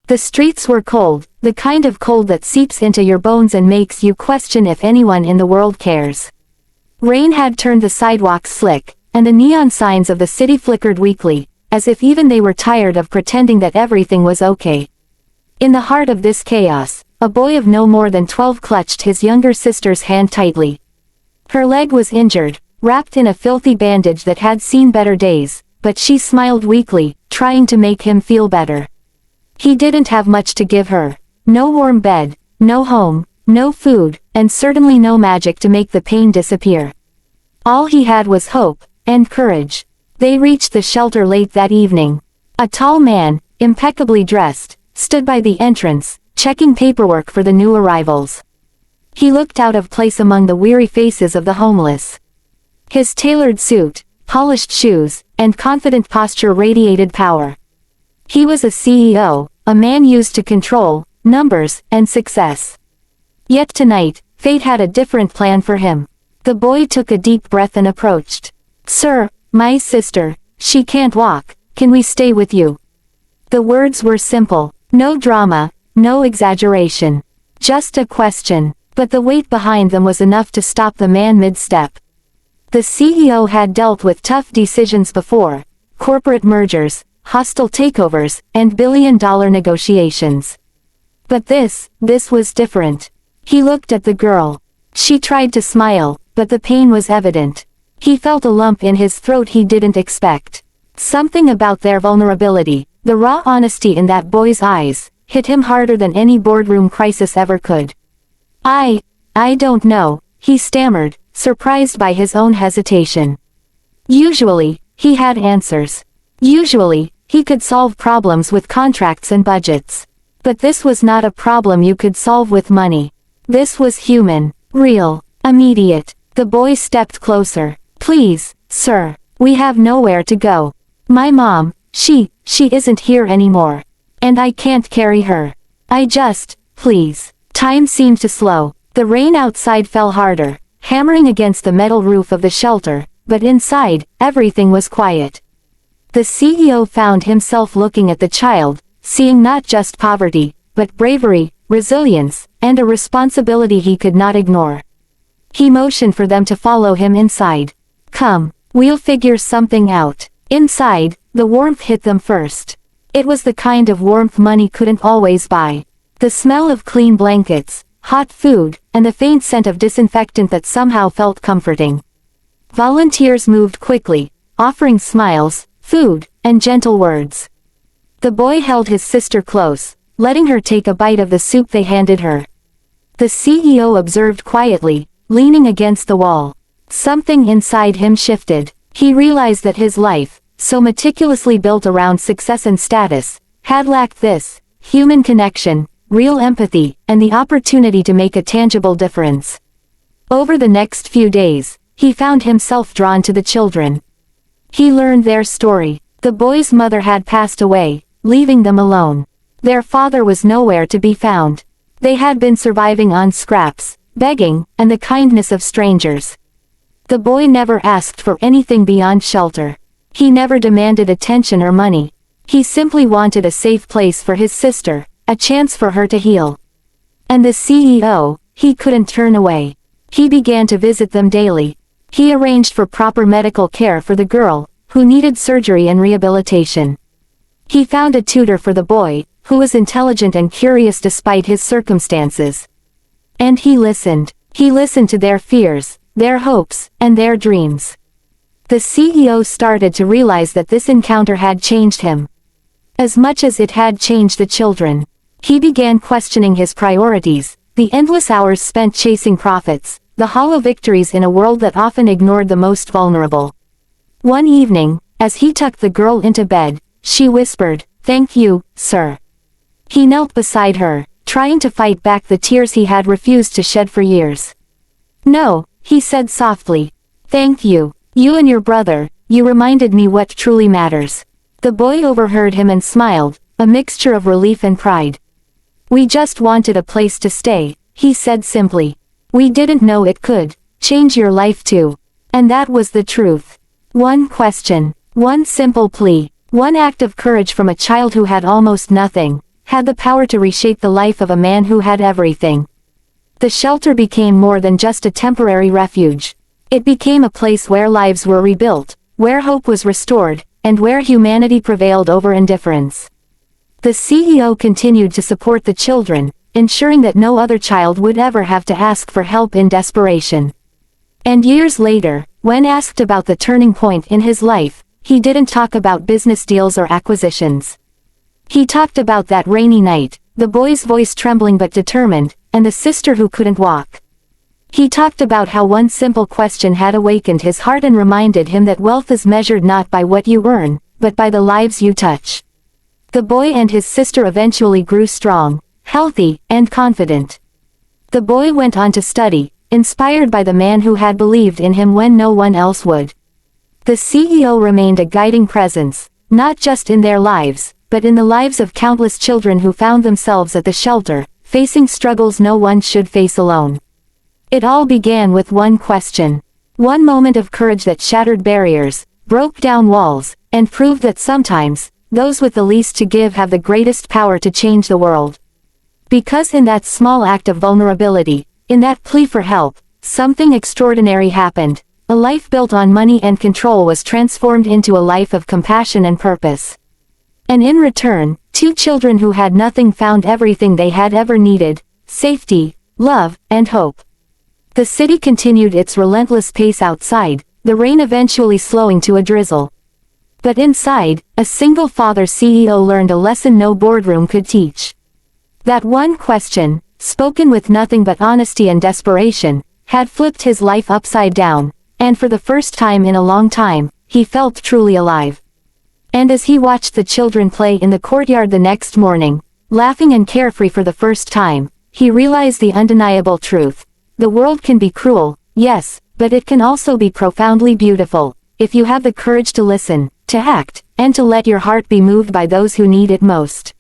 The streets were cold, the kind of cold that seeps into your bones and makes you question if anyone in the world cares. Rain had turned the sidewalks slick, and the neon signs of the city flickered weakly, as if even they were tired of pretending that everything was okay. In the heart of this chaos, a boy of no more than 12 clutched his younger sister's hand tightly. Her leg was injured, wrapped in a filthy bandage that had seen better days, but she smiled weakly, trying to make him feel better. He didn't have much to give her. No warm bed, no home, no food, and certainly no magic to make the pain disappear. All he had was hope, and courage. They reached the shelter late that evening. A tall man, impeccably dressed, stood by the entrance, checking paperwork for the new arrivals. He looked out of place among the weary faces of the homeless. His tailored suit, polished shoes, and confident posture radiated power. He was a CEO, a man used to control, numbers, and success. Yet tonight, fate had a different plan for him. The boy took a deep breath and approached. "Sir, my sister, she can't walk, can we stay with you?" The words were simple, no drama, no exaggeration. Just a question, but the weight behind them was enough to stop the man mid-step. The CEO had dealt with tough decisions before: corporate mergers, hostile takeovers, and billion-dollar negotiations. But this was different. He looked at the girl. She tried to smile, but the pain was evident. He felt a lump in his throat he didn't expect. Something about their vulnerability, the raw honesty in that boy's eyes, hit him harder than any boardroom crisis ever could. I don't know," he stammered, surprised by his own hesitation. Usually, he had answers. Usually, he could solve problems with contracts and budgets. But this was not a problem you could solve with money. This was human, real, immediate. The boy stepped closer. "Please, sir, we have nowhere to go. My mom, she isn't here anymore. And I can't carry her. Please." Time seemed to slow. The rain outside fell harder, hammering against the metal roof of the shelter, but inside, everything was quiet. The CEO found himself looking at the child, seeing not just poverty, but bravery, resilience, and a responsibility he could not ignore. He motioned for them to follow him inside. "Come, we'll figure something out." Inside, the warmth hit them first. It was the kind of warmth money couldn't always buy. The smell of clean blankets, hot food, and the faint scent of disinfectant that somehow felt comforting. Volunteers moved quickly, offering smiles, food, and gentle words. The boy held his sister close, letting her take a bite of the soup they handed her. The CEO observed quietly, leaning against the wall. Something inside him shifted. He realized that his life, so meticulously built around success and status, had lacked this human connection, real empathy, and the opportunity to make a tangible difference. Over the next few days, he found himself drawn to the children. He learned their story. The boy's mother had passed away, leaving them alone. Their father was nowhere to be found. They had been surviving on scraps, begging, and the kindness of strangers. The boy never asked for anything beyond shelter. He never demanded attention or money. He simply wanted a safe place for his sister, a chance for her to heal. And the CEO, he couldn't turn away. He began to visit them daily. He arranged for proper medical care for the girl, who needed surgery and rehabilitation. He found a tutor for the boy, who was intelligent and curious despite his circumstances. And he listened. He listened to their fears, their hopes, and their dreams. The CEO started to realize that this encounter had changed him, as much as it had changed the children. He began questioning his priorities, the endless hours spent chasing profits, the hollow victories in a world that often ignored the most vulnerable. One evening, as he tucked the girl into bed, she whispered, "Thank you, sir." He knelt beside her, trying to fight back the tears he had refused to shed for years. "No," he said softly. "Thank you. You and your brother, you reminded me what truly matters." The boy overheard him and smiled, a mixture of relief and pride. "We just wanted a place to stay," he said simply. "We didn't know it could change your life too." And that was the truth. One question, one simple plea, one act of courage from a child who had almost nothing, had the power to reshape the life of a man who had everything. The shelter became more than just a temporary refuge. It became a place where lives were rebuilt, where hope was restored, and where humanity prevailed over indifference. The CEO continued to support the children, ensuring that no other child would ever have to ask for help in desperation. And years later, when asked about the turning point in his life, he didn't talk about business deals or acquisitions. He talked about that rainy night, the boy's voice trembling but determined, and the sister who couldn't walk. He talked about how one simple question had awakened his heart and reminded him that wealth is measured not by what you earn, but by the lives you touch. The boy and his sister eventually grew strong, healthy, and confident. The boy went on to study, inspired by the man who had believed in him when no one else would. The CEO remained a guiding presence, not just in their lives, but in the lives of countless children who found themselves at the shelter, facing struggles no one should face alone. It all began with one question. One moment of courage that shattered barriers, broke down walls, and proved that sometimes, those with the least to give have the greatest power to change the world. Because in that small act of vulnerability, in that plea for help, something extraordinary happened. A life built on money and control was transformed into a life of compassion and purpose. And in return, two children who had nothing found everything they had ever needed: safety, love, and hope. The city continued its relentless pace outside, the rain eventually slowing to a drizzle. But inside, a single father CEO learned a lesson no boardroom could teach. That one question, spoken with nothing but honesty and desperation, had flipped his life upside down, and for the first time in a long time, he felt truly alive. And as he watched the children play in the courtyard the next morning, laughing and carefree for the first time, he realized the undeniable truth. The world can be cruel, yes, but it can also be profoundly beautiful, if you have the courage to listen, to act, and to let your heart be moved by those who need it most.